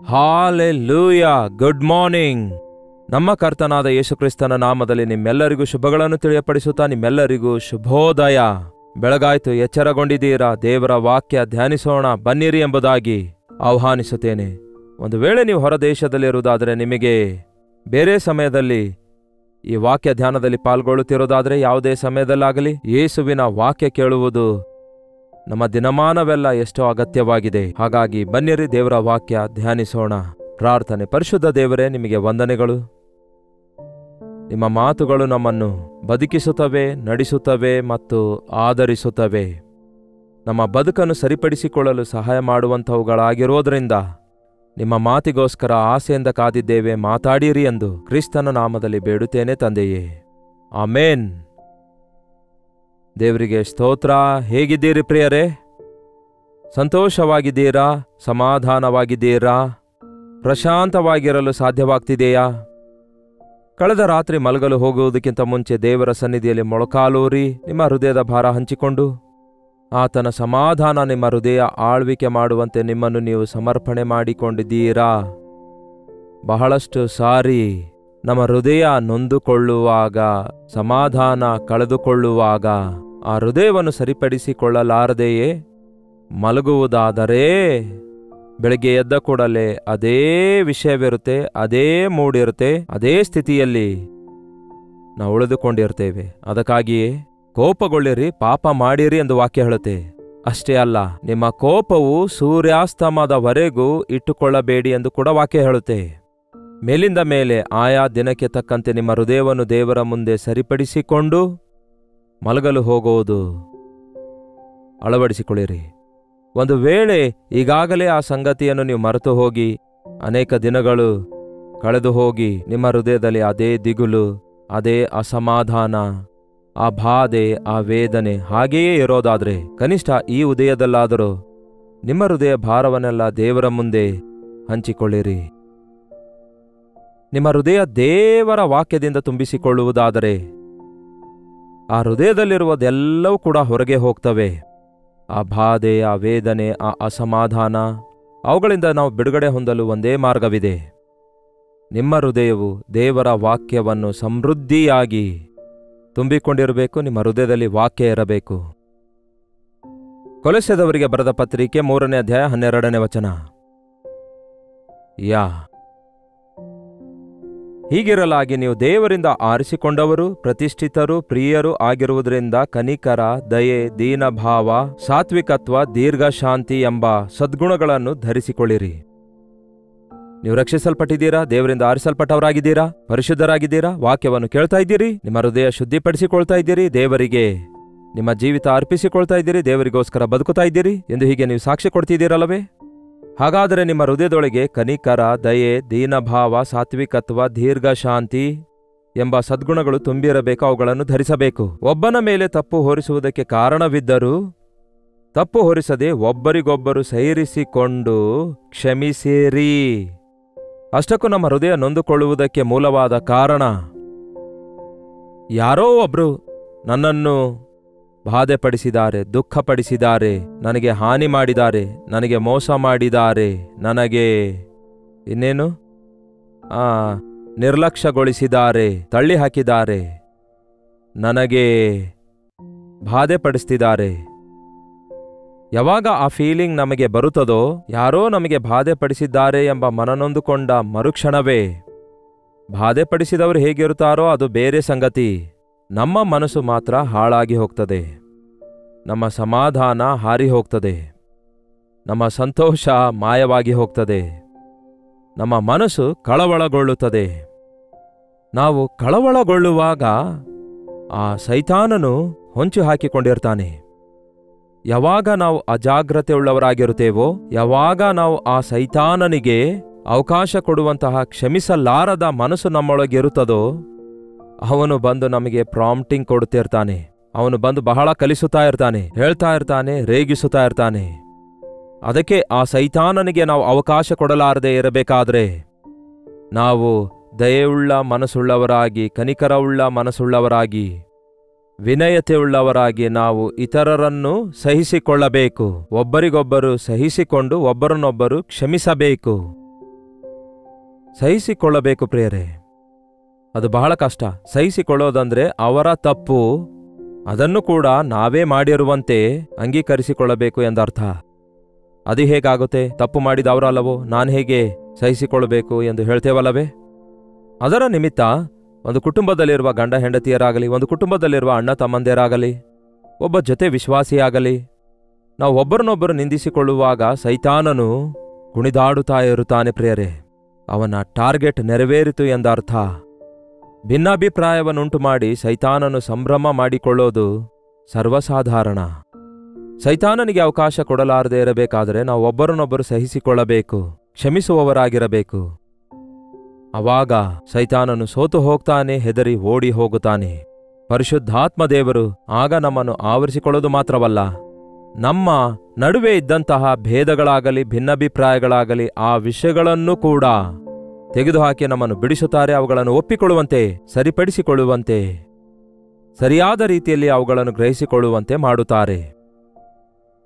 Hallelujah. Good morning. ನಮ್ಮ ಕರ್ತನಾದ ಯೇಸುಕ್ರಿಸ್ತನ ನಾಮದಲ್ಲಿ ನಿಮ್ಮೆಲ್ಲರಿಗೂ ಶುಭಗಳನ್ನು ತಿಳಿಯಪಡಿಸುತ್ತಾ ನಿಮ್ಮೆಲ್ಲರಿಗೂ ಶುಭೋದಯ. ಬೆಳಗಾಯ್ತು, ಎಚ್ಚರಗೊಂಡಿದ್ದೀರಾ? ದೇವರ ವಾಕ್ಯ ಧ್ಯಾನಿಸೋಣ ಬನ್ನಿರಿ ಎಂಬುದಾಗಿ ಆಹ್ವಾನಿಸುತ್ತೇನೆ. ಒಂದು ವೇಳೆ ನೀವು ಹೊರ ದೇಶದಲ್ಲಿರುವುದಾದರೆ, ನಿಮಗೆ ಬೇರೆ ಸಮಯದಲ್ಲಿ ಈ ವಾಕ್ಯ ಧ್ಯಾನದಲ್ಲಿ ಪಾಲ್ಗೊಳ್ಳುತ್ತಿರೋದಾದರೆ, ಯಾವುದೇ ಸಮಯದಲ್ಲಾಗಲಿ ಯೇಸುವಿನ ವಾಕ್ಯ ಕೇಳುವುದು ನಮ್ಮ ದಿನಮಾನವೆಲ್ಲ ಎಷ್ಟೋ ಅಗತ್ಯವಾಗಿದೆ. ಹಾಗಾಗಿ ಬನ್ನಿರಿ, ದೇವರ ವಾಕ್ಯ ಧ್ಯಾನಿಸೋಣ. ಪ್ರಾರ್ಥನೆ. ಪರಿಶುದ್ಧ ದೇವರೇ, ನಿಮಗೆ ವಂದನೆಗಳು. ನಿಮ್ಮ ಮಾತುಗಳು ನಮ್ಮನ್ನು ಬದುಕಿಸುತ್ತವೆ, ನಡೆಸುತ್ತವೆ ಮತ್ತು ಆದರಿಸುತ್ತವೆ. ನಮ್ಮ ಬದುಕನ್ನು ಸರಿಪಡಿಸಿಕೊಳ್ಳಲು ಸಹಾಯ ಮಾಡುವಂಥವುಗಳಾಗಿರೋದ್ರಿಂದ ನಿಮ್ಮ ಮಾತಿಗೋಸ್ಕರ ಆಸೆಯಿಂದ ಕಾದಿದ್ದೇವೆ. ಮಾತಾಡಿರಿ ಎಂದು ಕ್ರಿಸ್ತನ ನಾಮದಲ್ಲಿ ಬೇಡುತ್ತೇನೆ ತಂದೆಯೇ, ಆಮೇನ್. ದೇವರಿಗೆ ಸ್ತೋತ್ರ. ಹೇಗಿದ್ದೀರಿ ಪ್ರಿಯರೇ? ಸಂತೋಷವಾಗಿದ್ದೀರಾ? ಸಮಾಧಾನವಾಗಿದ್ದೀರಾ? ಪ್ರಶಾಂತವಾಗಿರಲು ಸಾಧ್ಯವಾಗ್ತಿದೆಯಾ? ಕಳೆದ ರಾತ್ರಿ ಮಲಗಲು ಹೋಗುವುದಕ್ಕಿಂತ ಮುಂಚೆ ದೇವರ ಸನ್ನಿಧಿಯಲ್ಲಿ ಮೊಳಕಾಲೂರಿ ನಿಮ್ಮ ಹೃದಯದ ಭಾರ ಹಂಚಿಕೊಂಡು ಆತನ ಸಮಾಧಾನ ನಿಮ್ಮ ಹೃದಯ ಆಳ್ವಿಕೆ ಮಾಡುವಂತೆ ನಿಮ್ಮನ್ನು ನೀವು ಸಮರ್ಪಣೆ ಮಾಡಿಕೊಂಡಿದ್ದೀರಾ? ಬಹಳಷ್ಟು ಸಾರಿ ನಮ್ಮ ಹೃದಯ ನೊಂದುಕೊಳ್ಳುವಾಗ, ಸಮಾಧಾನ ಕಳೆದುಕೊಳ್ಳುವಾಗ ಆ ಹೃದಯವನ್ನು ಸರಿಪಡಿಸಿಕೊಳ್ಳಲಾರದೆಯೇ ಮಲಗುವುದಾದರೆ ಬೆಳಗ್ಗೆ ಎದ್ದ ಕೂಡಲೇ ಅದೇ ವಿಷಯವಿರುತ್ತೆ, ಅದೇ ಮೂಡಿರುತ್ತೆ, ಅದೇ ಸ್ಥಿತಿಯಲ್ಲಿ ನಾವು ಉಳಿದುಕೊಂಡಿರ್ತೇವೆ. ಅದಕ್ಕಾಗಿಯೇ ಕೋಪಗೊಳ್ಳಿರಿ, ಪಾಪ ಮಾಡಿರಿ ಎಂದು ವಾಕ್ಯ ಹೇಳುತ್ತೆ. ಅಷ್ಟೇ ಅಲ್ಲ, ನಿಮ್ಮ ಕೋಪವು ಸೂರ್ಯಾಸ್ತಮದವರೆಗೂ ಇಟ್ಟುಕೊಳ್ಳಬೇಡಿ ಎಂದು ಕೂಡ ವಾಕ್ಯ ಹೇಳುತ್ತೆ. ಮೇಲಿಂದ ಮೇಲೆ ಆಯಾ ದಿನಕ್ಕೆ ತಕ್ಕಂತೆ ನಿಮ್ಮ ಹೃದಯವನ್ನು ದೇವರ ಮುಂದೆ ಸರಿಪಡಿಸಿಕೊಂಡು ಮಲಗಲು ಹೋಗುವುದು ಅಳವಡಿಸಿಕೊಳ್ಳಿರಿ. ಒಂದು ವೇಳೆ ಈಗಾಗಲೇ ಆ ಸಂಗತಿಯನ್ನು ನೀವು ಮರೆತು ಹೋಗಿ ಅನೇಕ ದಿನಗಳು ಕಳೆದು ಹೋಗಿ ನಿಮ್ಮ ಹೃದಯದಲ್ಲಿ ಅದೇ ದಿಗುಲು, ಅದೇ ಅಸಮಾಧಾನ, ಆ ಬಾಧೆ, ಆ ವೇದನೆ ಹಾಗೆಯೇ ಇರೋದಾದ್ರೆ, ಕನಿಷ್ಠ ಈ ಉದಯದಲ್ಲಾದರೂ ನಿಮ್ಮ ಹೃದಯ ಭಾರವನ್ನೆಲ್ಲ ದೇವರ ಮುಂದೆ ಹಂಚಿಕೊಳ್ಳಿರಿ. ನಿಮ್ಮ ಹೃದಯ ದೇವರ ವಾಕ್ಯದಿಂದ ತುಂಬಿಸಿಕೊಳ್ಳುವುದಾದರೆ ಆ ಹೃದಯದಲ್ಲಿರುವುದೆಲ್ಲವೂ ಕೂಡ ಹೊರಗೆ ಹೋಗ್ತವೆ. ಆ ಬಾಧೆ, ಆ ವೇದನೆ, ಆ ಅಸಮಾಧಾನ, ಅವುಗಳಿಂದ ನಾವು ಬಿಡುಗಡೆ ಹೊಂದಲು ಒಂದೇ ಮಾರ್ಗವಿದೆ. ನಿಮ್ಮ ಹೃದಯವು ದೇವರ ವಾಕ್ಯವನ್ನು ಸಮೃದ್ಧಿಯಾಗಿ ತುಂಬಿಕೊಂಡಿರಬೇಕು. ನಿಮ್ಮ ಹೃದಯದಲ್ಲಿ ವಾಕ್ಯ ಇರಬೇಕು. ಕೊಲೊಸ್ಸೆದವರಿಗೆ ಬರೆದ ಪತ್ರಿಕೆ 3ನೇ ಅಧ್ಯಾಯ 12ನೇ ವಚನ. ಹೀಗಿರಲಾಗಿ ನೀವು ದೇವರಿಂದ ಆರಿಸಿಕೊಂಡವರು, ಪ್ರತಿಷ್ಠಿತರು, ಪ್ರಿಯರು ಆಗಿರುವುದರಿಂದ ಕನಿಕರ, ದಯೆ, ದೀನಭಾವ, ಸಾತ್ವಿಕತ್ವ, ದೀರ್ಘಶಾಂತಿ ಎಂಬ ಸದ್ಗುಣಗಳನ್ನು ಧರಿಸಿಕೊಳ್ಳಿರಿ. ನೀವು ರಕ್ಷಿಸಲ್ಪಟ್ಟಿದ್ದೀರಾ, ದೇವರಿಂದ ಆರಿಸಲ್ಪಟ್ಟವರಾಗಿದ್ದೀರಾ, ಪರಿಶುದ್ಧರಾಗಿದ್ದೀರಾ, ವಾಕ್ಯವನ್ನು ಕೇಳ್ತಾ ಇದ್ದೀರಿ, ನಿಮ್ಮ ಹೃದಯ ಶುದ್ಧಿಪಡಿಸಿಕೊಳ್ತಾ ಇದ್ದೀರಿ, ದೇವರಿಗೆ ನಿಮ್ಮ ಜೀವಿತ ಅರ್ಪಿಸಿಕೊಳ್ತಾ ಇದ್ದೀರಿ, ದೇವರಿಗೋಸ್ಕರ ಬದುಕುತ್ತಾ ಇದ್ದೀರಿ ಎಂದು ಹೀಗೆ ನೀವು ಸಾಕ್ಷಿ ಕೊಡ್ತಿದ್ದೀರಲ್ಲವೇ? ಹಾಗಾದರೆ ನಿಮ್ಮ ಹೃದಯದೊಳಗೆ ಕನಿಕರ, ದಯೆ, ದೀನಭಾವ, ಸಾತ್ವಿಕತ್ವ, ದೀರ್ಘಶಾಂತಿ ಎಂಬ ಸದ್ಗುಣಗಳು ತುಂಬಿರಬೇಕು. ಅವುಗಳನ್ನು ಧರಿಸಬೇಕು. ಒಬ್ಬನ ಮೇಲೆ ತಪ್ಪು ಹೊರಿಸುವುದಕ್ಕೆ ಕಾರಣವಿದ್ದರೂ ತಪ್ಪು ಹೊರಿಸದೆ ಒಬ್ಬರಿಗೊಬ್ಬರು ಸೈರಿಸಿಕೊಂಡು ಕ್ಷಮಿಸಿರಿ. ಅಷ್ಟಕ್ಕೂ ನಮ್ಮ ಹೃದಯ ನೊಂದುಕೊಳ್ಳುವುದಕ್ಕೆ ಮೂಲವಾದ ಕಾರಣ, ಯಾರೋ ಒಬ್ರು ನನ್ನನ್ನು ಬಾಧೆಪಡಿಸಿದ್ದಾರೆ, ದುಃಖಪಡಿಸಿದ್ದಾರೆ, ನನಗೆ ಹಾನಿ ಮಾಡಿದ್ದಾರೆ, ನನಗೆ ಮೋಸ ಮಾಡಿದ್ದಾರೆ, ನನಗೆ ಇನ್ನೇನು ನಿರ್ಲಕ್ಷ್ಯಗೊಳಿಸಿದ್ದಾರೆ, ತಳ್ಳಿ ಹಾಕಿದ್ದಾರೆ, ನನಗೆ ಬಾಧೆಪಡಿಸ್ತಿದ್ದಾರೆ. ಯಾವಾಗ ಆ ಫೀಲಿಂಗ್ ನಮಗೆ ಬರುತ್ತದೋ, ಯಾರೋ ನಮಗೆ ಬಾಧೆಪಡಿಸಿದ್ದಾರೆ ಎಂಬ ಮನನೊಂದುಕೊಂಡ ಮರುಕ್ಷಣವೇ, ಬಾಧೆಪಡಿಸಿದವರು ಹೇಗಿರುತ್ತಾರೋ ಅದು ಬೇರೆ ಸಂಗತಿ, ನಮ್ಮ ಮನಸ್ಸು ಮಾತ್ರ ಹಾಳಾಗಿ ಹೋಗ್ತದೆ, ನಮ್ಮ ಸಮಾಧಾನ ಹಾರಿ ಹೋಗ್ತದೆ, ನಮ್ಮ ಸಂತೋಷ ಮಾಯವಾಗಿ ಹೋಗ್ತದೆ, ನಮ್ಮ ಮನಸ್ಸು ಕಳವಳಗೊಳ್ಳುತ್ತದೆ. ನಾವು ಕಳವಳಗೊಳ್ಳುವಾಗ ಆ ಸೈತಾನನು ಹೊಂಚು ಹಾಕಿಕೊಂಡಿರ್ತಾನೆ. ಯಾವಾಗ ನಾವು ಅಜಾಗ್ರತೆಯುಳ್ಳವರಾಗಿರುತ್ತೇವೋ, ಯಾವಾಗ ನಾವು ಆ ಸೈತಾನನಿಗೆ ಅವಕಾಶ ಕೊಡುವಂತಹ ಕ್ಷಮಿಸಲಾರದ ಮನಸ್ಸು ನಮ್ಮೊಳಗಿರುತ್ತದೋ, ಅವನು ಬಂದು ನಮಗೆ ಪ್ರಾಂಪ್ಟಿಂಗ್ ಕೊಡುತ್ತಿರ್ತಾನೆ. ಅವನು ಬಂದು ಬಹಳ ಕಲಿಸುತ್ತಾ ಇರ್ತಾನೆ, ಹೇಳ್ತಾ ಇರ್ತಾನೆ, ರೇಗಿಸುತ್ತಾ ಇರ್ತಾನೆ. ಅದಕ್ಕೆ ಆ ಸೈತಾನನಿಗೆ ನಾವು ಅವಕಾಶ ಕೊಡಲಾರದೆ ಇರಬೇಕಾದ್ರೆ, ನಾವು ದಯೆಯುಳ್ಳ ಮನಸ್ಸುಳ್ಳವರಾಗಿ, ಕನಿಕರವುಳ್ಳ ಮನಸ್ಸುಳ್ಳವರಾಗಿ, ವಿನಯತೆಯುಳ್ಳವರಾಗಿ ನಾವು ಇತರರನ್ನು ಸಹಿಸಿಕೊಳ್ಳಬೇಕು. ಒಬ್ಬರಿಗೊಬ್ಬರು ಸಹಿಸಿಕೊಂಡು ಒಬ್ಬರನ್ನೊಬ್ಬರು ಕ್ಷಮಿಸಬೇಕು. ಸಹಿಸಿಕೊಳ್ಳಬೇಕು ಪ್ರಿಯರೇ. ಅದು ಬಹಳ ಕಷ್ಟ. ಸಹಿಸಿಕೊಳ್ಳೋದಂದ್ರೆ ಅವರ ತಪ್ಪು ಅದನ್ನು ಕೂಡ ನಾವೇ ಮಾಡಿರುವಂತೆ ಅಂಗೀಕರಿಸಿಕೊಳ್ಳಬೇಕು ಎಂದರ್ಥ. ಅದು ಹೇಗಾಗುತ್ತೆ? ತಪ್ಪು ಮಾಡಿದವರಲ್ಲವೋ, ನಾನು ಹೇಗೆ ಸಹಿಸಿಕೊಳ್ಳಬೇಕು ಎಂದು ಹೇಳ್ತೇವಲ್ಲವೇ? ಅದರ ನಿಮಿತ್ತ ಒಂದು ಕುಟುಂಬದಲ್ಲಿರುವ ಗಂಡ ಹೆಂಡತಿಯರಾಗಲಿ, ಒಂದು ಕುಟುಂಬದಲ್ಲಿರುವ ಅಣ್ಣ ತಮ್ಮಂದಿರಾಗಲಿ, ಒಬ್ಬ ಜೊತೆ ವಿಶ್ವಾಸಿಯಾಗಲಿ, ನಾವು ಒಬ್ಬರನ್ನೊಬ್ಬರು ನಿಂದಿಸಿಕೊಳ್ಳುವಾಗ ಸೈತಾನನು ಕುಣಿದಾಡುತ್ತಾ ಇರುತ್ತಾನೆ ಪ್ರಿಯರೇ. ಅವನ ಟಾರ್ಗೆಟ್ ನೆರವೇರಿತು ಎಂದರ್ಥ. ಭಿನ್ನಾಭಿಪ್ರಾಯವನ್ನುಂಟು ಮಾಡಿ ಸೈತಾನನು ಸಂಭ್ರಮ ಮಾಡಿಕೊಳ್ಳೋದು ಸರ್ವಸಾಧಾರಣ. ಸೈತಾನನಿಗೆ ಅವಕಾಶ ಕೊಡಲಾರದೆ ಇರಬೇಕಾದರೆ ನಾವು ಒಬ್ಬರನ್ನೊಬ್ಬರು ಸಹಿಸಿಕೊಳ್ಳಬೇಕು, ಕ್ಷಮಿಸುವವರಾಗಿರಬೇಕು. ಅವಾಗ ಸೈತಾನನು ಸೋತು ಹೋಗ್ತಾನೆ, ಹೆದರಿ ಓಡಿ ಹೋಗುತ್ತಾನೆ. ಪರಿಶುದ್ಧಾತ್ಮ ದೇವರು ಆಗ ನಮ್ಮನ್ನು ಆವರಿಸಿಕೊಳ್ಳೋದು ಮಾತ್ರವಲ್ಲ, ನಮ್ಮ ನಡುವೆ ಇದ್ದಂತಹ ಭೇದಗಳಾಗಲಿ ಭಿನ್ನಾಭಿಪ್ರಾಯಗಳಾಗಲಿ ಆ ವಿಷಯಗಳನ್ನು ಕೂಡ ತೆಗೆದುಹಾಕಿ ನಮ್ಮನ್ನು ಬಿಡಿಸುತ್ತಾರೆ. ಅವುಗಳನ್ನು ಒಪ್ಪಿಕೊಳ್ಳುವಂತೆ, ಸರಿಪಡಿಸಿಕೊಳ್ಳುವಂತೆ, ಸರಿಯಾದ ರೀತಿಯಲ್ಲಿ ಅವುಗಳನ್ನು ಗ್ರಹಿಸಿಕೊಳ್ಳುವಂತೆ ಮಾಡುತ್ತಾರೆ.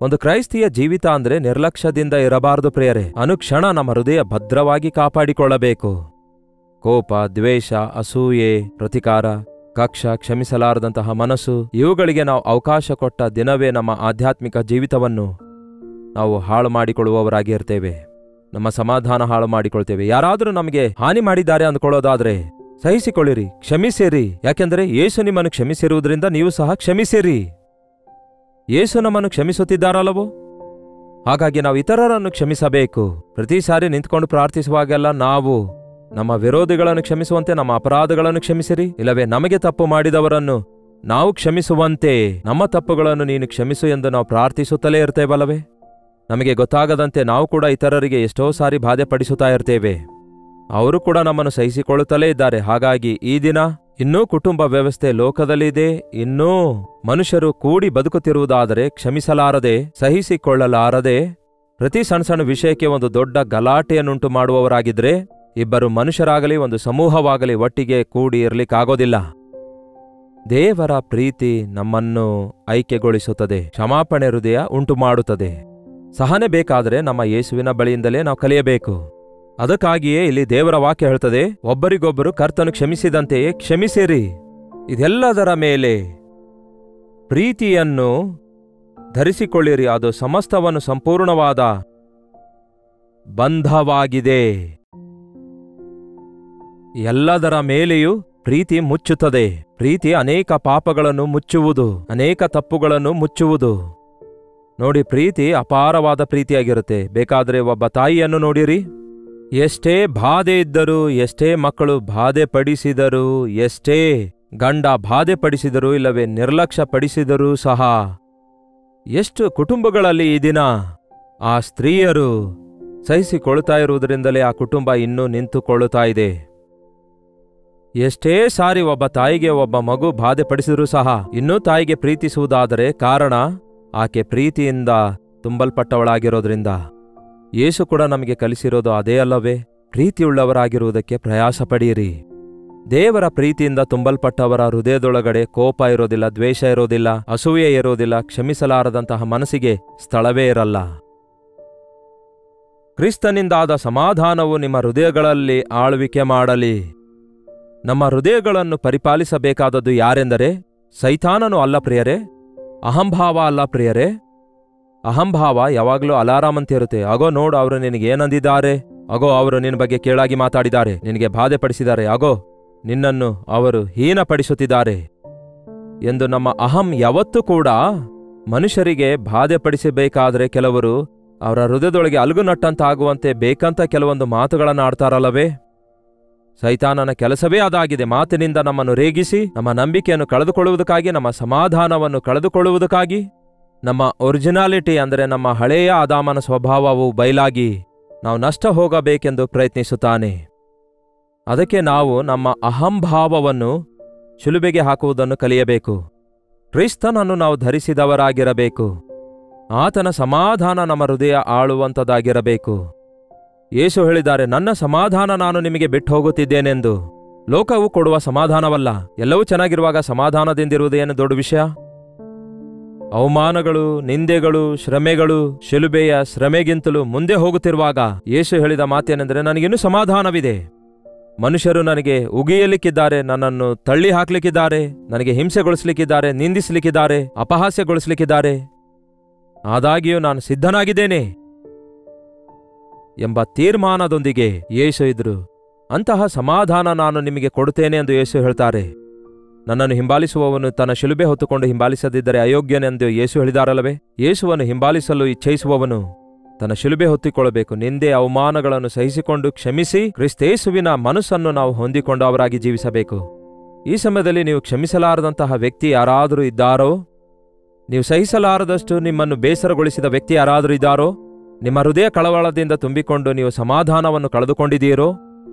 ಒಂದು ಕ್ರೈಸ್ತಿಯ ಜೀವಿತ ಅಂದ್ರೆ ನಿರ್ಲಕ್ಷ್ಯದಿಂದ ಇರಬಾರದು ಪ್ರಿಯರೇ. ಅನುಕ್ಷಣ ನಮ್ಮ ಹೃದಯ ಭದ್ರವಾಗಿ ಕಾಪಾಡಿಕೊಳ್ಳಬೇಕು. ಕೋಪ, ದ್ವೇಷ, ಅಸೂಯೆ, ಪ್ರತಿಕಾರ, ಕಕ್ಷ, ಕ್ಷಮಿಸಲಾರದಂತಹ ಮನಸ್ಸು, ಇವುಗಳಿಗೆ ನಾವು ಅವಕಾಶ ಕೊಟ್ಟ ದಿನವೇ ನಮ್ಮ ಆಧ್ಯಾತ್ಮಿಕ ಜೀವಿತವನ್ನು ನಾವು ಹಾಳು ಮಾಡಿಕೊಳ್ಳುವವರಾಗಿ ಇರ್ತೇವೆ. ನಮ್ಮ ಸಮಾಧಾನ ಹಾಳು ಮಾಡಿಕೊಳ್ತೇವೆ. ಯಾರಾದರೂ ನಮಗೆ ಹಾನಿ ಮಾಡಿದ್ದಾರೆ ಅಂದ್ಕೊಳ್ಳೋದಾದ್ರೆ ಸಹಿಸಿಕೊಳ್ಳಿರಿ, ಕ್ಷಮಿಸಿರಿ. ಯಾಕೆಂದರೆ ಯೇಸು ನಿಮ್ಮನ್ನು ಕ್ಷಮಿಸಿರುವುದರಿಂದ ನೀವು ಸಹ ಕ್ಷಮಿಸಿರಿ. ಯೇಸು ನಮ್ಮನ್ನು ಕ್ಷಮಿಸುತ್ತಿದ್ದಾರಲ್ಲವೋ? ಹಾಗಾಗಿ ನಾವು ಇತರರನ್ನು ಕ್ಷಮಿಸಬೇಕು. ಪ್ರತಿ ಸಾರಿ ನಿಂತ್ಕೊಂಡು ಪ್ರಾರ್ಥಿಸುವಾಗೆಲ್ಲ ನಾವು ನಮ್ಮ ವಿರೋಧಿಗಳನ್ನು ಕ್ಷಮಿಸುವಂತೆ, ನಮ್ಮ ಅಪರಾಧಗಳನ್ನು ಕ್ಷಮಿಸಿರಿ, ಇಲ್ಲವೇ ನಮಗೆ ತಪ್ಪು ಮಾಡಿದವರನ್ನು ನಾವು ಕ್ಷಮಿಸುವಂತೆ ನಮ್ಮ ತಪ್ಪುಗಳನ್ನು ನೀನು ಕ್ಷಮಿಸು ಎಂದು ನಾವು ಪ್ರಾರ್ಥಿಸುತ್ತಲೇ ಇರ್ತೇವಲ್ಲವೇ? ನಮಗೆ ಗೊತ್ತಾಗದಂತೆ ನಾವು ಕೂಡ ಇತರರಿಗೆ ಎಷ್ಟೋ ಸಾರಿ ಬಾಧೆ ಪಡಿಸುತ್ತಾ ಇರ್ತೇವೆ. ಅವರು ಕೂಡ ನಮ್ಮನ್ನು ಸಹಿಸಿಕೊಳ್ಳುತ್ತಲೇ ಇದ್ದಾರೆ. ಹಾಗಾಗಿ ಈ ದಿನ ಇನ್ನೂ ಕುಟುಂಬ ವ್ಯವಸ್ಥೆ ಲೋಕದಲ್ಲಿದೆ, ಇನ್ನೂ ಮನುಷ್ಯರು ಕೂಡಿ ಬದುಕುತ್ತಿರುವುದಾದರೆ ಕ್ಷಮಿಸಲಾರದೆ, ಸಹಿಸಿಕೊಳ್ಳಲಾರದೆ, ಪ್ರತಿ ಸಣ್ಣ ಸಣ್ಣ ವಿಷಯಕ್ಕೆ ಒಂದು ದೊಡ್ಡ ಗಲಾಟೆಯನ್ನುಂಟು ಮಾಡುವವರಾಗಿದ್ರೆ ಇಬ್ಬರು ಮನುಷ್ಯರಾಗಲಿ ಒಂದು ಸಮೂಹವಾಗಲಿ ಒಟ್ಟಿಗೆ ಕೂಡಿ ಇರಲಿಕ್ಕಾಗೋದಿಲ್ಲ. ದೇವರ ಪ್ರೀತಿ ನಮ್ಮನ್ನು ಐಕ್ಯಗೊಳಿಸುತ್ತದೆ, ಕ್ಷಮಾಪಣೆ ಹೃದಯ ಉಂಟು ಮಾಡುತ್ತದೆ. ಸಹನೆ ಬೇಕಾದರೆ ನಮ್ಮ ಯೇಸುವಿನ ಬಳಿಯಿಂದಲೇ ನಾವು ಕಲಿಯಬೇಕು. ಅದಕ್ಕಾಗಿಯೇ ಇಲ್ಲಿ ದೇವರ ವಾಕ್ಯ ಹೇಳ್ತದೆ, ಒಬ್ಬರಿಗೊಬ್ಬರು ಕರ್ತನು ಕ್ಷಮಿಸಿದಂತೆಯೇ ಕ್ಷಮಿಸಿರಿ. ಇದೆಲ್ಲದರ ಮೇಲೆ ಪ್ರೀತಿಯನ್ನು ಧರಿಸಿಕೊಳ್ಳಿರಿ, ಅದು ಸಮಸ್ತವನ್ನು ಸಂಪೂರ್ಣವಾದ ಬಂಧವಾಗಿದೆ. ಎಲ್ಲದರ ಮೇಲೆಯೂ ಪ್ರೀತಿ ಮುಚ್ಚುತ್ತದೆ. ಪ್ರೀತಿ ಅನೇಕ ಪಾಪಗಳನ್ನು ಮುಚ್ಚುವುದು, ಅನೇಕ ತಪ್ಪುಗಳನ್ನು ಮುಚ್ಚುವುದು. ನೋಡಿ, ಪ್ರೀತಿ ಅಪಾರವಾದ ಪ್ರೀತಿಯಾಗಿರುತ್ತೆ. ಬೇಕಾದರೆ ಒಬ್ಬ ತಾಯಿಯನ್ನು ನೋಡಿರಿ, ಎಷ್ಟೇ ಬಾಧೆ ಇದ್ದರೂ, ಎಷ್ಟೇ ಮಕ್ಕಳು ಬಾಧೆ ಪಡಿಸಿದರೂ, ಎಷ್ಟೇ ಗಂಡ ಬಾಧೆ ಪಡಿಸಿದರೂ, ಇಲ್ಲವೇ ನಿರ್ಲಕ್ಷ್ಯ ಪಡಿಸಿದರೂ ಸಹ ಎಷ್ಟು ಕುಟುಂಬಗಳಲ್ಲಿ ಈ ದಿನ ಆ ಸ್ತ್ರೀಯರು ಸಹಿಸಿಕೊಳ್ತಾ ಇರುವುದರಿಂದಲೇ ಆ ಕುಟುಂಬ ಇನ್ನೂ ನಿಂತುಕೊಳ್ಳುತ್ತಾ ಇದೆ. ಎಷ್ಟೇ ಸಾರಿ ಒಬ್ಬ ತಾಯಿಗೆ ಒಬ್ಬ ಮಗು ಬಾಧೆ ಪಡಿಸಿದರೂ ಸಹ ಇನ್ನೂ ತಾಯಿಗೆ ಪ್ರೀತಿಸುವುದಾದರೆ ಕಾರಣ ಆಕೆ ಪ್ರೀತಿಯಿಂದ ತುಂಬಲ್ಪಟ್ಟವಳಾಗಿರೋದ್ರಿಂದ. ಯೇಸು ಕೂಡ ನಮಗೆ ಕಲಿಸಿರೋದು ಅದೇ ಅಲ್ಲವೇ? ಪ್ರೀತಿಯುಳ್ಳವರಾಗಿರುವುದಕ್ಕೆ ಪ್ರಯಾಸ ಪಡೆಯಿರಿ. ದೇವರ ಪ್ರೀತಿಯಿಂದ ತುಂಬಲ್ಪಟ್ಟವರ ಹೃದಯದೊಳಗಡೆ ಕೋಪ ಇರೋದಿಲ್ಲ, ದ್ವೇಷ ಇರೋದಿಲ್ಲ, ಅಸೂಯೆ ಇರೋದಿಲ್ಲ, ಕ್ಷಮಿಸಲಾರದಂತಹ ಮನಸ್ಸಿಗೆ ಸ್ಥಳವೇ ಇರಲ್ಲ. ಕ್ರಿಸ್ತನಿಂದಾದ ಸಮಾಧಾನವು ನಿಮ್ಮ ಹೃದಯಗಳಲ್ಲಿ ಆಳ್ವಿಕೆ ಮಾಡಲಿ. ನಮ್ಮ ಹೃದಯಗಳನ್ನು ಪರಿಪಾಲಿಸಬೇಕಾದದ್ದು ಯಾರೆಂದರೆ ಸೈತಾನನು ಅಲ್ಲ ಪ್ರಿಯರೇ, ಅಹಂಭಾವ ಅಲ್ಲ ಪ್ರಿಯರೇ. ಅಹಂಭಾವ ಯಾವಾಗಲೂ ಅಲಾರಾಮ್ ಅಂತ ಇರುತ್ತೆ. ಅಗೋ ನೋಡು, ಅವರು ನಿನಗೇನಂದಿದ್ದಾರೆ, ಅಗೋ ಅವರು ನಿನ್ನ ಬಗ್ಗೆ ಕೇಳಾಗಿ ಮಾತಾಡಿದ್ದಾರೆ, ನಿನಗೆ ಬಾಧೆ ಪಡಿಸಿದ್ದಾರೆ, ಅಗೋ ನಿನ್ನನ್ನು ಅವರು ಹೀನಪಡಿಸುತ್ತಿದ್ದಾರೆ ಎಂದು ನಮ್ಮ ಅಹಂ ಯಾವತ್ತೂ ಕೂಡ ಮನುಷ್ಯರಿಗೆ ಬಾಧೆ ಪಡಿಸಬೇಕಾದ್ರೆ ಕೆಲವರು ಅವರ ಹೃದಯದೊಳಗೆ ಅಲುಗುನಟ್ಟಂತಾಗುವಂತೆ ಬೇಕಂತ ಕೆಲವೊಂದು ಮಾತುಗಳನ್ನು ಆಡ್ತಾರಲ್ಲವೇ? ಸೈತಾನನ ಕೆಲಸವೇ ಅದಾಗಿದೆ. ಮಾತಿನಿಂದ ನಮ್ಮನ್ನು ರೇಗಿಸಿ, ನಮ್ಮ ನಂಬಿಕೆಯನ್ನು ಕಳೆದುಕೊಳ್ಳುವುದಕ್ಕಾಗಿ, ನಮ್ಮ ಸಮಾಧಾನವನ್ನು ಕಳೆದುಕೊಳ್ಳುವುದಕ್ಕಾಗಿ, ನಮ್ಮ ಒರಿಜಿನಾಲಿಟಿ ಅಂದರೆ ನಮ್ಮ ಹಳೆಯ ಆದಾಮನ ಸ್ವಭಾವವು ಬಯಲಾಗಿ ನಾವು ನಷ್ಟ ಹೋಗಬೇಕೆಂದು ಪ್ರಯತ್ನಿಸುತ್ತಾನೆ. ಅದಕ್ಕೆ ನಾವು ನಮ್ಮ ಅಹಂಭಾವವನ್ನು ಶಿಲುಬೆಗೆ ಹಾಕುವುದನ್ನು ಕಲಿಯಬೇಕು. ಕ್ರಿಸ್ತನನ್ನು ನಾವು ಧರಿಸಿದವರಾಗಿರಬೇಕು. ಆತನ ಸಮಾಧಾನ ನಮ್ಮ ಹೃದಯ ಆಳುವಂಥದ್ದಾಗಿರಬೇಕು. ಯೇಸು ಹೇಳಿದ್ದಾರೆ, ನನ್ನ ಸಮಾಧಾನ ನಾನು ನಿಮಗೆ ಬಿಟ್ಟು ಹೋಗುತ್ತಿದ್ದೇನೆಂದು. ಲೋಕವು ಕೊಡುವ ಸಮಾಧಾನವಲ್ಲ. ಎಲ್ಲವೂ ಚೆನ್ನಾಗಿರುವಾಗ ಸಮಾಧಾನದಿಂದಿರುವುದೇನು ದೊಡ್ಡ ವಿಷಯ? ಅವಮಾನಗಳು, ನಿಂದೆಗಳು, ಶ್ರಮೆಗಳು, ಶಿಲುಬೆಯ ಶ್ರಮೆಗಿಂತಲೂ ಮುಂದೆ ಹೋಗುತ್ತಿರುವಾಗ ಯೇಸು ಹೇಳಿದ ಮಾತೇನೆಂದರೆ, ನನಗಿನ್ನೂ ಸಮಾಧಾನವಿದೆ, ಮನುಷ್ಯರು ನನಗೆ ಉಗಿಯಲಿಕ್ಕಿದ್ದಾರೆ, ನನ್ನನ್ನು ತಳ್ಳಿ ಹಾಕ್ಲಿಕ್ಕಿದ್ದಾರೆ, ನನಗೆ ಹಿಂಸೆಗೊಳಿಸ್ಲಿಕ್ಕಿದ್ದಾರೆ, ನಿಂದಿಸಲಿಕ್ಕಿದ್ದಾರೆ, ಅಪಹಾಸ್ಯಗೊಳಿಸ್ಲಿಕ್ಕಿದ್ದಾರೆ. ಆದಾಗ್ಯೂ ನಾನು ಸಿದ್ಧನಾಗಿದ್ದೇನೆ ಎಂಬ ತೀರ್ಮಾನದೊಂದಿಗೆ ಯೇಸು ಇದ್ರು. ಅಂತಹ ಸಮಾಧಾನ ನಾನು ನಿಮಗೆ ಕೊಡುತ್ತೇನೆ ಎಂದು ಯೇಸು ಹೇಳ್ತಾರೆ. ನನ್ನನ್ನು ಹಿಂಬಾಲಿಸುವವನು ತನ್ನ ಶಿಲುಬೆ ಹೊತ್ತುಕೊಂಡು ಹಿಂಬಾಲಿಸದಿದ್ದರೆ ಅಯೋಗ್ಯನೆಂದು ಯೇಸು ಹೇಳಿದಾರಲ್ಲವೇ? ಯೇಸುವನ್ನು ಹಿಂಬಾಲಿಸಲು ಇಚ್ಛಿಸುವವನು ತನ್ನ ಶಿಲುಬೆ ಹೊತ್ತಿಕೊಳ್ಳಬೇಕು. ನಿಂದೆ ಅವಮಾನಗಳನ್ನು ಸಹಿಸಿಕೊಂಡು ಕ್ಷಮಿಸಿ ಕ್ರಿಸ್ತೇಸುವಿನ ಮನಸ್ಸನ್ನು ನಾವು ಹೊಂದಿಕೊಂಡು ಅವರಾಗಿ ಜೀವಿಸಬೇಕು. ಈ ಸಮಯದಲ್ಲಿ ನೀವು ಕ್ಷಮಿಸಲಾರದಂತಹ ವ್ಯಕ್ತಿ ಯಾರಾದರೂ ಇದ್ದಾರೋ? ನೀವು ಸಹಿಸಲಾರದಷ್ಟು ನಿಮ್ಮನ್ನು ಬೇಸರಗೊಳಿಸಿದ ವ್ಯಕ್ತಿ ಯಾರಾದರೂ ಇದ್ದಾರೋ? ನಿಮ್ಮ ಹೃದಯ ಕಳವಳದಿಂದ ತುಂಬಿಕೊಂಡು ನೀವು ಸಮಾಧಾನವನ್ನು ಕಳೆದುಕೊಂಡಿದ್ದೀರೋ?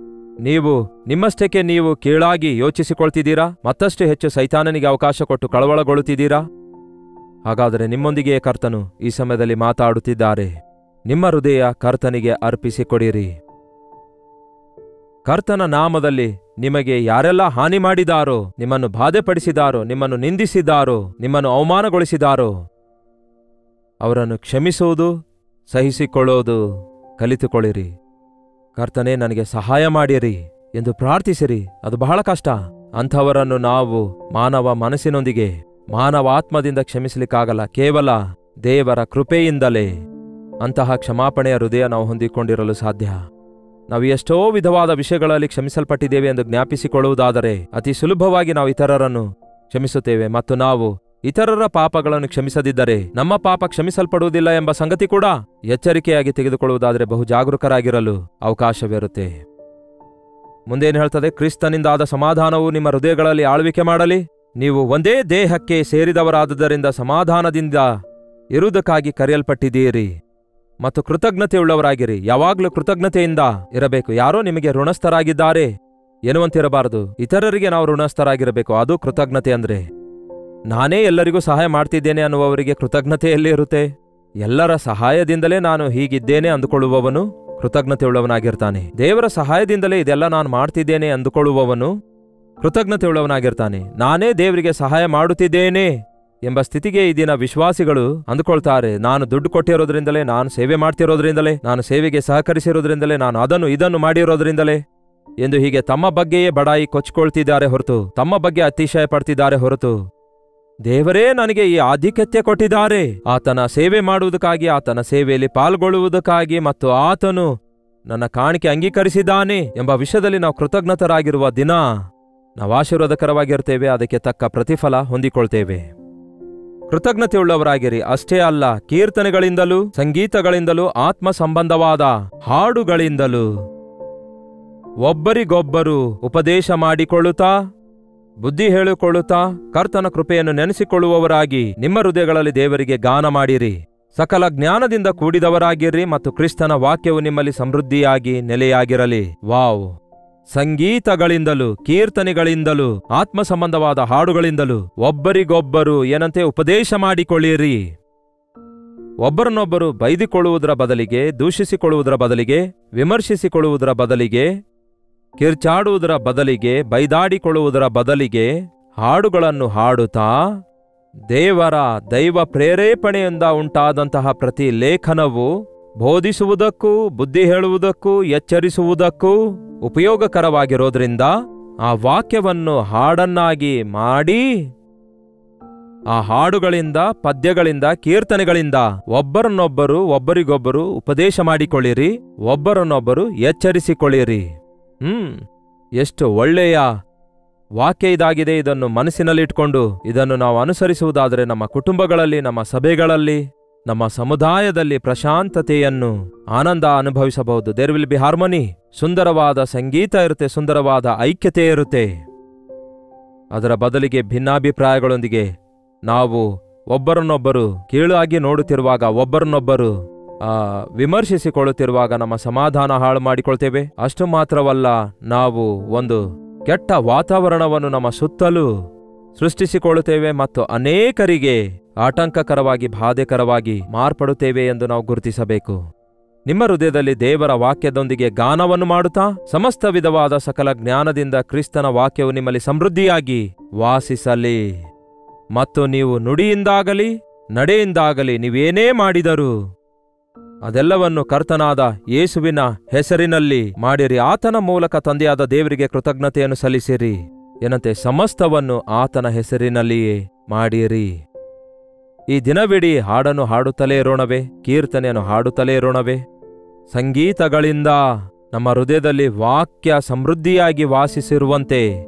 ನೀವು ನಿಮ್ಮಷ್ಟಕ್ಕೆ ನೀವು ಕೀಳಾಗಿ ಯೋಚಿಸಿಕೊಳ್ತಿದ್ದೀರಾ? ಮತ್ತಷ್ಟು ಹೆಚ್ಚು ಸೈತಾನನಿಗೆ ಅವಕಾಶ ಕೊಟ್ಟು ಕಳವಳಗೊಳ್ಳುತ್ತಿದ್ದೀರಾ? ಹಾಗಾದರೆ ನಿಮ್ಮೊಂದಿಗೆ ಕರ್ತನು ಈ ಸಮಯದಲ್ಲಿ ಮಾತಾಡುತ್ತಿದ್ದಾರೆ. ನಿಮ್ಮ ಹೃದಯ ಕರ್ತನಿಗೆ ಅರ್ಪಿಸಿಕೊಡಿರಿ. ಕರ್ತನ ನಾಮದಲ್ಲಿ ನಿಮಗೆ ಯಾರೆಲ್ಲ ಹಾನಿ ಮಾಡಿದಾರೋ, ನಿಮ್ಮನ್ನು ಬಾಧೆಪಡಿಸಿದಾರೋ, ನಿಮ್ಮನ್ನು ನಿಂದಿಸಿದಾರೋ, ನಿಮ್ಮನ್ನು ಅವಮಾನಗೊಳಿಸಿದಾರೋ ಅವರನ್ನು ಕ್ಷಮಿಸುವುದು, ಸಹಿಸಿಕೊಳ್ಳೋದು ಕಲಿತುಕೊಳ್ಳಿರಿ. ಕರ್ತನೇ, ನನಗೆ ಸಹಾಯ ಮಾಡಿರಿ ಎಂದು ಪ್ರಾರ್ಥಿಸಿರಿ. ಅದು ಬಹಳ ಕಷ್ಟ. ಅಂಥವರನ್ನು ನಾವು ಮಾನವ ಮನಸ್ಸಿನೊಂದಿಗೆ, ಮಾನವ ಆತ್ಮದಿಂದ ಕ್ಷಮಿಸಲಿಕ್ಕಾಗಲ್ಲ. ಕೇವಲ ದೇವರ ಕೃಪೆಯಿಂದಲೇ ಅಂತಹ ಕ್ಷಮಾಪಣೆಯ ಹೃದಯ ನಾವು ಹೊಂದಿಕೊಂಡಿರಲು ಸಾಧ್ಯ. ನಾವು ಎಷ್ಟೋ ವಿಧವಾದ ವಿಷಯಗಳಲ್ಲಿ ಕ್ಷಮಿಸಲ್ಪಟ್ಟಿದ್ದೇವೆ ಎಂದು ಜ್ಞಾಪಿಸಿಕೊಳ್ಳುವುದಾದರೆ ಅತಿ ಸುಲಭವಾಗಿ ನಾವು ಇತರರನ್ನು ಕ್ಷಮಿಸುತ್ತೇವೆ. ಮತ್ತು ನಾವು ಇತರರ ಪಾಪಗಳನ್ನು ಕ್ಷಮಿಸದಿದ್ದರೆ ನಮ್ಮ ಪಾಪ ಕ್ಷಮಿಸಲ್ಪಡುವುದಿಲ್ಲ ಎಂಬ ಸಂಗತಿ ಕೂಡ ಎಚ್ಚರಿಕೆಯಾಗಿ ತೆಗೆದುಕೊಳ್ಳುವುದಾದರೆ ಬಹು ಜಾಗರೂಕರಾಗಿರಲು ಅವಕಾಶವಿರುತ್ತೆ. ಮುಂದೇನು ಹೇಳ್ತದೆ? ಕ್ರಿಸ್ತನಿಂದಾದ ಸಮಾಧಾನವು ನಿಮ್ಮ ಹೃದಯಗಳಲ್ಲಿ ಆಳ್ವಿಕೆ ಮಾಡಲಿ. ನೀವು ಒಂದೇ ದೇಹಕ್ಕೆ ಸೇರಿದವರಾದುದರಿಂದ ಸಮಾಧಾನದಿಂದ ಇರುವುದಕ್ಕಾಗಿ ಕರೆಯಲ್ಪಟ್ಟಿದ್ದೀರಿ ಮತ್ತು ಕೃತಜ್ಞತೆಯುಳ್ಳವರಾಗಿರಿ. ಯಾವಾಗಲೂ ಕೃತಜ್ಞತೆಯಿಂದ ಇರಬೇಕು. ಯಾರೋ ನಿಮಗೆ ಋಣಸ್ಥರಾಗಿದ್ದಾರೆ ಎನ್ನುವಂತಿರಬಾರದು. ಇತರರಿಗೆ ನಾವು ಋಣಸ್ಥರಾಗಿರಬೇಕು. ಅದು ಕೃತಜ್ಞತೆ ಅಂದ್ರೆ. ನಾನೇ ಎಲ್ಲರಿಗೂ ಸಹಾಯ ಮಾಡ್ತಿದ್ದೇನೆ ಅನ್ನುವವರಿಗೆ ಕೃತಜ್ಞತೆ ಎಲ್ಲಿ ಇರುತ್ತೆ? ಎಲ್ಲರ ಸಹಾಯದಿಂದಲೇ ನಾನು ಹೀಗಿದ್ದೇನೆ ಅಂದುಕೊಳ್ಳುವವನು ಕೃತಜ್ಞತೆಯುಳ್ಳವನಾಗಿರ್ತಾನೆ. ದೇವರ ಸಹಾಯದಿಂದಲೇ ಇದೆಲ್ಲ ನಾನು ಮಾಡ್ತಿದ್ದೇನೆ ಅಂದುಕೊಳ್ಳುವವನು ಕೃತಜ್ಞತೆಯುಳ್ಳವನಾಗಿರ್ತಾನೆ. ನಾನೇ ದೇವರಿಗೆ ಸಹಾಯ ಮಾಡುತ್ತಿದ್ದೇನೆ ಎಂಬ ಸ್ಥಿತಿಗೆ ಈ ದಿನ ವಿಶ್ವಾಸಿಗಳು ಅಂದುಕೊಳ್ತಾರೆ. ನಾನು ದುಡ್ಡು ಕೊಟ್ಟಿರೋದ್ರಿಂದಲೇ, ನಾನು ಸೇವೆ ಮಾಡ್ತಿರೋದ್ರಿಂದಲೇ, ನಾನು ಸೇವೆಗೆ ಸಹಕರಿಸಿರೋದ್ರಿಂದಲೇ, ನಾನು ಅದನ್ನು ಇದನ್ನು ಮಾಡಿರೋದ್ರಿಂದಲೇ ಎಂದು ಹೀಗೆ ತಮ್ಮ ಬಗ್ಗೆಯೇ ಬಡಾಯಿ ಕೊಚ್ಚಿಕೊಳ್ತಿದ್ದಾರೆ ಹೊರತು, ತಮ್ಮ ಬಗ್ಗೆ ಅತಿಶಯ ಪಡ್ತಿದ್ದಾರೆ ಹೊರತು, ದೇವರೇ ನನಗೆ ಈ ಆಧಿಕ್ಯತೆ ಕೊಟ್ಟಿದ್ದಾರೆ ಆತನ ಸೇವೆ ಮಾಡುವುದಕ್ಕಾಗಿ, ಆತನ ಸೇವೆಯಲ್ಲಿ ಪಾಲ್ಗೊಳ್ಳುವುದಕ್ಕಾಗಿ ಮತ್ತು ಆತನು ನನ್ನ ಕಾಣಿಕೆ ಅಂಗೀಕರಿಸಿದ್ದಾನೆ ಎಂಬ ವಿಷಯದಲ್ಲಿ ನಾವು ಕೃತಜ್ಞತರಾಗಿರುವ ದಿನ ನಾವು ಆಶೀರ್ವಾದಕರವಾಗಿರ್ತೇವೆ. ಅದಕ್ಕೆ ತಕ್ಕ ಪ್ರತಿಫಲ ಹೊಂದಿಕೊಳ್ತೇವೆ. ಕೃತಜ್ಞತೆಯುಳ್ಳವರಾಗಿರಿ. ಅಷ್ಟೇ ಅಲ್ಲ, ಕೀರ್ತನೆಗಳಿಂದಲೂ ಸಂಗೀತಗಳಿಂದಲೂ ಆತ್ಮ ಸಂಬಂಧವಾದ ಹಾಡುಗಳಿಂದಲೂ ಒಬ್ಬರಿಗೊಬ್ಬರು ಉಪದೇಶ ಮಾಡಿಕೊಳ್ಳುತ್ತಾ, ಬುದ್ಧಿ ಹೇಳಿಕೊಳ್ಳುತ್ತಾ, ಕರ್ತನ ಕೃಪೆಯನ್ನು ನೆನೆಸಿಕೊಳ್ಳುವವರಾಗಿ ನಿಮ್ಮ ಹೃದಯಗಳಲ್ಲಿ ದೇವರಿಗೆ ಗಾನ ಮಾಡಿರಿ. ಸಕಲ ಜ್ಞಾನದಿಂದ ಕೂಡಿದವರಾಗಿರ್ರಿ ಮತ್ತು ಕ್ರಿಸ್ತನ ವಾಕ್ಯವು ನಿಮ್ಮಲ್ಲಿ ಸಮೃದ್ಧಿಯಾಗಿ ನೆಲೆಯಾಗಿರಲಿ. ವಾವ್! ಸಂಗೀತಗಳಿಂದಲೂ ಕೀರ್ತನೆಗಳಿಂದಲೂ ಆತ್ಮ ಸಂಬಂಧವಾದ ಹಾಡುಗಳಿಂದಲೂ ಒಬ್ಬರಿಗೊಬ್ಬರು ಏನಂತೆ ಉಪದೇಶ ಮಾಡಿಕೊಳ್ಳಿರಿ. ಒಬ್ಬರನ್ನೊಬ್ಬರು ಬೈದಿಕೊಳ್ಳುವುದರ ಬದಲಿಗೆ, ದೂಷಿಸಿಕೊಳ್ಳುವುದರ ಬದಲಿಗೆ, ವಿಮರ್ಶಿಸಿಕೊಳ್ಳುವುದರ ಬದಲಿಗೆ, ಕಿರ್ಚಾಡುವುದರ ಬದಲಿಗೆ, ಬೈದಾಡಿಕೊಳ್ಳುವುದರ ಬದಲಿಗೆ ಹಾಡುಗಳನ್ನು ಹಾಡುತ್ತಾ ದೇವರ ದೈವ ಪ್ರೇರೇಪಣೆಯಿಂದ ಉಂಟಾದಂತಹ ಪ್ರತಿ ಲೇಖನವು ಬೋಧಿಸುವುದಕ್ಕೂ, ಬುದ್ಧಿ ಹೇಳುವುದಕ್ಕೂ, ಎಚ್ಚರಿಸುವುದಕ್ಕೂ ಉಪಯೋಗಕರವಾಗಿರೋದ್ರಿಂದ ಆ ವಾಕ್ಯವನ್ನು ಹಾಡನ್ನಾಗಿ ಮಾಡಿ, ಆ ಹಾಡುಗಳಿಂದ, ಪದ್ಯಗಳಿಂದ, ಕೀರ್ತನೆಗಳಿಂದ ಒಬ್ಬರನ್ನೊಬ್ಬರು ಒಬ್ಬರಿಗೊಬ್ಬರು ಉಪದೇಶ ಮಾಡಿಕೊಳ್ಳಿರಿ, ಒಬ್ಬರನ್ನೊಬ್ಬರು ಎಚ್ಚರಿಸಿಕೊಳ್ಳಿರಿ. ಎಷ್ಟು ಒಳ್ಳೆಯ ವಾಕ್ಯ ಇದಾಗಿದೆ. ಇದನ್ನು ಮನಸ್ಸಿನಲ್ಲಿಟ್ಕೊಂಡು ಇದನ್ನು ನಾವು ಅನುಸರಿಸುವುದಾದರೆ ನಮ್ಮ ಕುಟುಂಬಗಳಲ್ಲಿ, ನಮ್ಮ ಸಭೆಗಳಲ್ಲಿ, ನಮ್ಮ ಸಮುದಾಯದಲ್ಲಿ ಪ್ರಶಾಂತತೆಯನ್ನು, ಆನಂದ ಅನುಭವಿಸಬಹುದು. There will be harmony. ಸುಂದರವಾದ ಸಂಗೀತ ಇರುತ್ತೆ, ಸುಂದರವಾದ ಐಕ್ಯತೆ ಇರುತ್ತೆ. ಅದರ ಬದಲಿಗೆ ಭಿನ್ನಾಭಿಪ್ರಾಯಗಳೊಂದಿಗೆ ನಾವು ಒಬ್ಬರನ್ನೊಬ್ಬರು ಕೀಳಾಗಿ ನೋಡುತ್ತಿರುವಾಗ, ಒಬ್ಬರನ್ನೊಬ್ಬರು ವಿಮರ್ಶಿಸಿಕೊಳ್ಳುತ್ತಿರುವಾಗ ನಮ್ಮ ಸಮಾಧಾನ ಹಾಳು ಮಾಡಿಕೊಳ್ತೇವೆ. ಅಷ್ಟು ಮಾತ್ರವಲ್ಲ, ನಾವು ಒಂದು ಕೆಟ್ಟ ವಾತಾವರಣವನ್ನು ನಮ್ಮ ಸುತ್ತಲೂ ಸೃಷ್ಟಿಸಿಕೊಳ್ಳುತ್ತೇವೆ ಮತ್ತು ಅನೇಕರಿಗೆ ಆಟಂಕಕರವಾಗಿ, ಬಾಧೆಕರವಾಗಿ ಮಾರ್ಪಡುತ್ತೇವೆ ಎಂದು ನಾವು ಗುರುತಿಸಬೇಕು. ನಿಮ್ಮ ಹೃದಯದಲ್ಲಿ ದೇವರ ವಾಕ್ಯದೊಂದಿಗೆ ಗಾನವನ್ನು ಮಾಡುತ್ತಾ, ಸಮಸ್ತ ವಿಧವಾದ ಸಕಲ ಜ್ಞಾನದಿಂದ ಕ್ರಿಸ್ತನ ವಾಕ್ಯವು ನಿಮ್ಮಲ್ಲಿ ಸಮೃದ್ಧಿಯಾಗಿ ವಾಸಿಸಲಿ. ಮತ್ತು ನೀವು ನುಡಿಯಿಂದಾಗಲಿ ನಡೆಯಿಂದಾಗಲಿ ನೀವೇನೇ ಮಾಡಿದರೂ ಅದೆಲ್ಲವನ್ನು ಕರ್ತನಾದ ಯೇಸುವಿನ ಹೆಸರಿನಲ್ಲಿ ಮಾಡಿರಿ. ಆತನ ಮೂಲಕ ತಂದೆಯಾದ ದೇವರಿಗೆ ಕೃತಜ್ಞತೆಯನ್ನು ಸಲ್ಲಿಸಿರಿ. ಏನಂತೆ? ಸಮಸ್ತವನ್ನು ಆತನ ಹೆಸರಿನಲ್ಲಿಯೇ ಮಾಡಿರಿ. ಈ ದಿನವಿಡೀ ಹಾಡನ್ನು ಹಾಡುತ್ತಲೇ ಇರೋಣವೇ? ಕೀರ್ತನೆಯನ್ನು ಹಾಡುತ್ತಲೇ ಇರೋಣವೇ? ಸಂಗೀತಗಳಿಂದ ನಮ್ಮ ಹೃದಯದಲ್ಲಿ ವಾಕ್ಯ ಸಮೃದ್ಧಿಯಾಗಿ ವಾಸಿಸಿರುವಂತೆ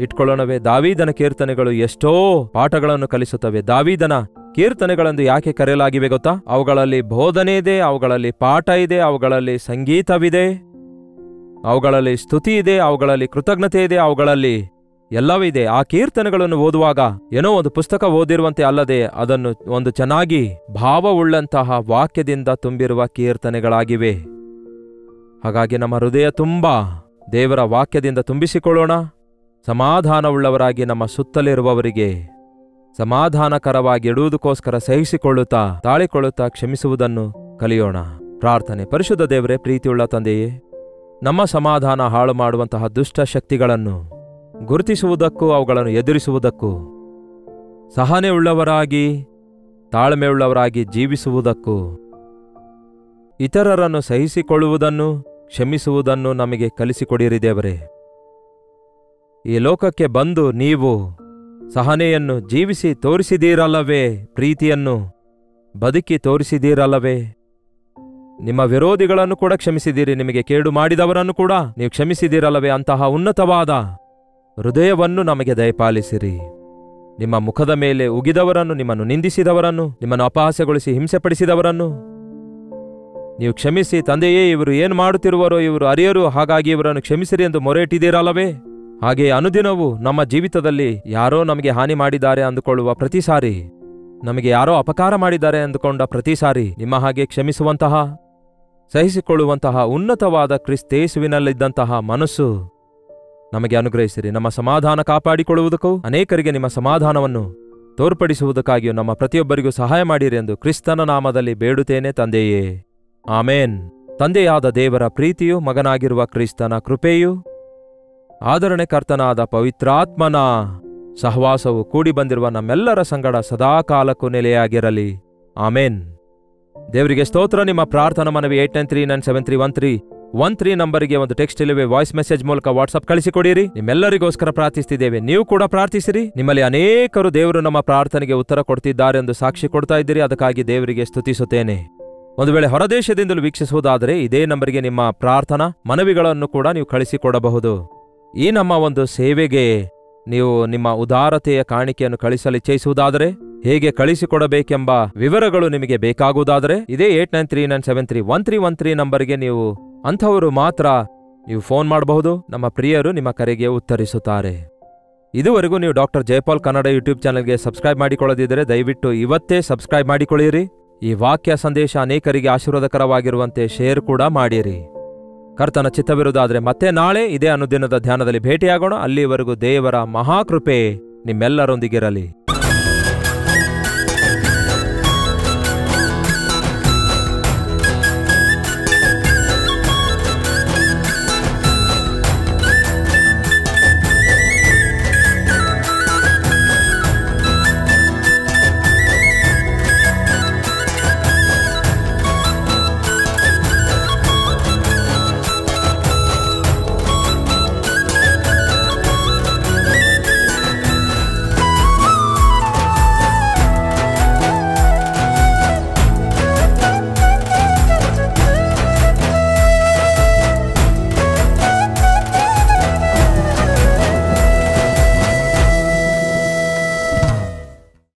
ಇಟ್ಕೊಳ್ಳೋಣವೇ? ದಾವೀದನ ಕೀರ್ತನೆಗಳು ಎಷ್ಟೋ ಪಾಠಗಳನ್ನು ಕಲಿಸುತ್ತವೆ. ದಾವೀದನ ಕೀರ್ತನೆಗಳೆಂದು ಯಾಕೆ ಕರೆಯಲಾಗಿವೆ ಗೊತ್ತಾ? ಅವುಗಳಲ್ಲಿ ಬೋಧನೆ ಇದೆ, ಅವುಗಳಲ್ಲಿ ಪಾಠ ಇದೆ, ಅವುಗಳಲ್ಲಿ ಸಂಗೀತವಿದೆ, ಅವುಗಳಲ್ಲಿ ಸ್ತುತಿ ಇದೆ, ಅವುಗಳಲ್ಲಿ ಕೃತಜ್ಞತೆ ಇದೆ, ಅವುಗಳಲ್ಲಿ ಎಲ್ಲವಿದೆ. ಆ ಕೀರ್ತನೆಗಳನ್ನು ಓದುವಾಗ ಏನೋ ಒಂದು ಪುಸ್ತಕ ಓದಿರುವಂತೆ ಅಲ್ಲದೆ ಅದನ್ನು ಒಂದು ಚೆನ್ನಾಗಿ ಭಾವವುಳ್ಳಂತಹ ವಾಕ್ಯದಿಂದ ತುಂಬಿರುವ ಕೀರ್ತನೆಗಳಾಗಿವೆ. ಹಾಗಾಗಿ ನಮ್ಮ ಹೃದಯ ತುಂಬ ದೇವರ ವಾಕ್ಯದಿಂದ ತುಂಬಿಸಿಕೊಳ್ಳೋಣ. ಸಮಾಧಾನವುಳ್ಳವರಾಗಿ ನಮ್ಮ ಸುತ್ತಲಿರುವವರಿಗೆ ಸಮಾಧಾನಕರವಾಗಿ ಇಡುವುದಕ್ಕೋಸ್ಕರ ಸಹಿಸಿಕೊಳ್ಳುತ್ತಾ ತಾಳಿಕೊಳ್ಳುತ್ತಾ ಕ್ಷಮಿಸುವುದನ್ನು ಕಲಿಯೋಣ. ಪ್ರಾರ್ಥನೆ. ಪರಿಶುದ್ಧ ದೇವರೇ, ಪ್ರೀತಿಯುಳ್ಳ ತಂದೆಯೇ, ನಮ್ಮ ಸಮಾಧಾನ ಹಾಳು ಮಾಡುವಂತಹ ದುಷ್ಟ ಶಕ್ತಿಗಳನ್ನು ಗುರುತಿಸುವುದಕ್ಕೂ ಅವುಗಳನ್ನು ಎದುರಿಸುವುದಕ್ಕೂ ಸಹನೆಯುಳ್ಳವರಾಗಿ ತಾಳ್ಮೆಯುಳ್ಳವರಾಗಿ ಜೀವಿಸುವುದಕ್ಕೂ ಇತರರನ್ನು ಸಹಿಸಿಕೊಳ್ಳುವುದನ್ನು ಕ್ಷಮಿಸುವುದನ್ನು ನಮಗೆ ಕಲಿಸಿಕೊಡಿರಿ ದೇವರೇ. ಈ ಲೋಕಕ್ಕೆ ಬಂದು ನೀವು ಸಹನೆಯನ್ನು ಜೀವಿಸಿ ತೋರಿಸಿದೀರಲ್ಲವೇ? ಪ್ರೀತಿಯನ್ನು ಬದುಕಿ ತೋರಿಸಿದೀರಲ್ಲವೇ? ನಿಮ್ಮ ವಿರೋಧಿಗಳನ್ನು ಕೂಡ ಕ್ಷಮಿಸಿದ್ದೀರಿ, ನಿಮಗೆ ಕೇಡು ಮಾಡಿದವರನ್ನು ಕೂಡ ನೀವು ಕ್ಷಮಿಸಿದ್ದೀರಲ್ಲವೇ? ಅಂತಹ ಉನ್ನತವಾದ ಹೃದಯವನ್ನು ನಮಗೆ ದಯಪಾಲಿಸಿರಿ. ನಿಮ್ಮ ಮುಖದ ಮೇಲೆ ಉಗಿದವರನ್ನು, ನಿಮ್ಮನ್ನು ನಿಂದಿಸಿದವರನ್ನು, ನಿಮ್ಮನ್ನು ಅಪಹಾಸ್ಯಗೊಳಿಸಿ ಹಿಂಸೆಪಡಿಸಿದವರನ್ನು ನೀವು ಕ್ಷಮಿಸಿ, ತಂದೆಯೇ ಇವರು ಏನು ಮಾಡುತ್ತಿರುವರೋ ಇವರು ಅರಿಯರು, ಹಾಗಾಗಿ ಇವರನ್ನು ಕ್ಷಮಿಸಿರಿ ಎಂದು ಮೊರೆಯಿಟ್ಟಿದ್ದೀರಲ್ಲವೇ? ಹಾಗೆ ಅನುದಿನವೂ ನಮ್ಮ ಜೀವಿತದಲ್ಲಿ ಯಾರೋ ನಮಗೆ ಹಾನಿ ಮಾಡಿದ್ದಾರೆ ಅಂದುಕೊಳ್ಳುವ ಪ್ರತಿ ಸಾರಿ, ನಮಗೆ ಯಾರೋ ಅಪಕಾರ ಮಾಡಿದ್ದಾರೆ ಅಂದುಕೊಂಡ ಪ್ರತಿ ಸಾರಿ ನಿಮ್ಮ ಹಾಗೆ ಕ್ಷಮಿಸುವಂತಹ, ಸಹಿಸಿಕೊಳ್ಳುವಂತಹ ಉನ್ನತವಾದ ಕ್ರಿಸ್ತೇಸುವಿನಲ್ಲಿದ್ದಂತಹ ಮನಸ್ಸು ನಮಗೆ ಅನುಗ್ರಹಿಸಿರಿ. ನಮ್ಮ ಸಮಾಧಾನ ಕಾಪಾಡಿಕೊಳ್ಳುವುದಕ್ಕೂ ಅನೇಕರಿಗೆ ನಿಮ್ಮ ಸಮಾಧಾನವನ್ನು ತೋರ್ಪಡಿಸುವುದಕ್ಕಾಗಿಯೂ ನಮ್ಮ ಪ್ರತಿಯೊಬ್ಬರಿಗೂ ಸಹಾಯ ಮಾಡಿರಿ ಎಂದು ಕ್ರಿಸ್ತನ ನಾಮದಲ್ಲಿ ಬೇಡುತ್ತೇನೆ ತಂದೆಯೇ, ಆಮೇನ್. ತಂದೆಯಾದ ದೇವರ ಪ್ರೀತಿಯು, ಮಗನಾಗಿರುವ ಕ್ರಿಸ್ತನ ಕೃಪೆಯು, ಆದರಣೆಕರ್ತನಾದ ಪವಿತ್ರಾತ್ಮನ ಸಹವಾಸವು ಕೂಡಿ ಬಂದಿರುವ ನಮ್ಮೆಲ್ಲರ ಸಂಗಡ ಸದಾಕಾಲಕ್ಕೂ ನೆಲೆಯಾಗಿರಲಿ. ಆಮೇನ್. ದೇವರಿಗೆ ಸ್ತೋತ್ರ. ನಿಮ್ಮ ಪ್ರಾರ್ಥನಾ ಮನವಿ 8939731313 ನಂಬರಿಗೆ ಒಂದು ಟೆಕ್ಸ್ಟ್ ಇಲ್ಲವೇ ವಾಯ್ಸ್ ಮೆಸೇಜ್ ಮೂಲಕ ವಾಟ್ಸ್ಆಪ್ ಕಳಿಸಿಕೊಡಿರಿ. ನಿಮ್ಮೆಲ್ಲರಿಗೋಸ್ಕರ ಪ್ರಾರ್ಥಿಸ್ತಿದ್ದೇವೆ, ನೀವು ಕೂಡ ಪ್ರಾರ್ಥಿಸಿರಿ. ನಿಮ್ಮಲ್ಲಿ ಅನೇಕರು ದೇವರು ನಮ್ಮ ಪ್ರಾರ್ಥನೆಗೆ ಉತ್ತರ ಕೊಡ್ತಿದ್ದಾರೆ ಎಂದು ಸಾಕ್ಷಿ ಕೊಡ್ತಾ ಇದ್ದೀರಿ, ಅದಕ್ಕಾಗಿ ದೇವರಿಗೆ ಸ್ತುತಿಸುತ್ತೇನೆ. ಒಂದು ವೇಳೆ ಹೊರದೇಶದಿಂದಲೂ ವೀಕ್ಷಿಸುವುದಾದರೆ ಇದೇ ನಂಬರಿಗೆ ನಿಮ್ಮ ಪ್ರಾರ್ಥನಾ ಮನವಿಗಳನ್ನು ಕೂಡ ನೀವು ಕಳಿಸಿಕೊಡಬಹುದು. ಈ ನಮ್ಮ ಒಂದು ಸೇವೆಗೆ ನೀವು ನಿಮ್ಮ ಉದಾರತೆಯ ಕಾಣಿಕೆಯನ್ನು ಕಳಿಸಲು ಇಚ್ಛಿಸುವುದಾದರೆ, ಹೇಗೆ ಕಳಿಸಿಕೊಡಬೇಕೆಂಬ ವಿವರಗಳು ನಿಮಗೆ ಬೇಕಾಗುವುದಾದರೆ ಇದೇ 8939731313 ನಂಬರಿಗೆ ನೀವು ಅಂಥವರು ಮಾತ್ರ ನೀವು ಫೋನ್ ಮಾಡಬಹುದು. ನಮ್ಮ ಪ್ರಿಯರು ನಿಮ್ಮ ಕರೆಗೆ ಉತ್ತರಿಸುತ್ತಾರೆ. ಇದುವರೆಗೂ ನೀವು ಡಾಕ್ಟರ್ ಜಯಪಾಲ್ ಕನ್ನಡ ಯೂಟ್ಯೂಬ್ ಚಾನೆಲ್ಗೆ ಸಬ್ಸ್ಕ್ರೈಬ್ ಮಾಡಿಕೊಳ್ಳದಿದ್ದರೆ ದಯವಿಟ್ಟು ಇವತ್ತೇ ಸಬ್ಸ್ಕ್ರೈಬ್ ಮಾಡಿಕೊಳ್ಳಿರಿ. ಈ ವಾಕ್ಯ ಸಂದೇಶ ಅನೇಕರಿಗೆ ಆಶೀರ್ವಾದಕರವಾಗಿರುವಂತೆ ಶೇರ್ ಕೂಡ ಮಾಡಿರಿ. ಕರ್ತನ ಚಿತ್ತವಿರುವುದಾದರೆ ಮತ್ತೆ ನಾಳೆ ಇದೇ ಅನುದಿನದ ಧ್ಯಾನದಲ್ಲಿ ಭೇಟಿಯಾಗೋಣ. ಅಲ್ಲಿವರೆಗೂ ದೇವರ ಮಹಾಕೃಪೆ ನಿಮ್ಮೆಲ್ಲರೊಂದಿಗಿರಲಿ.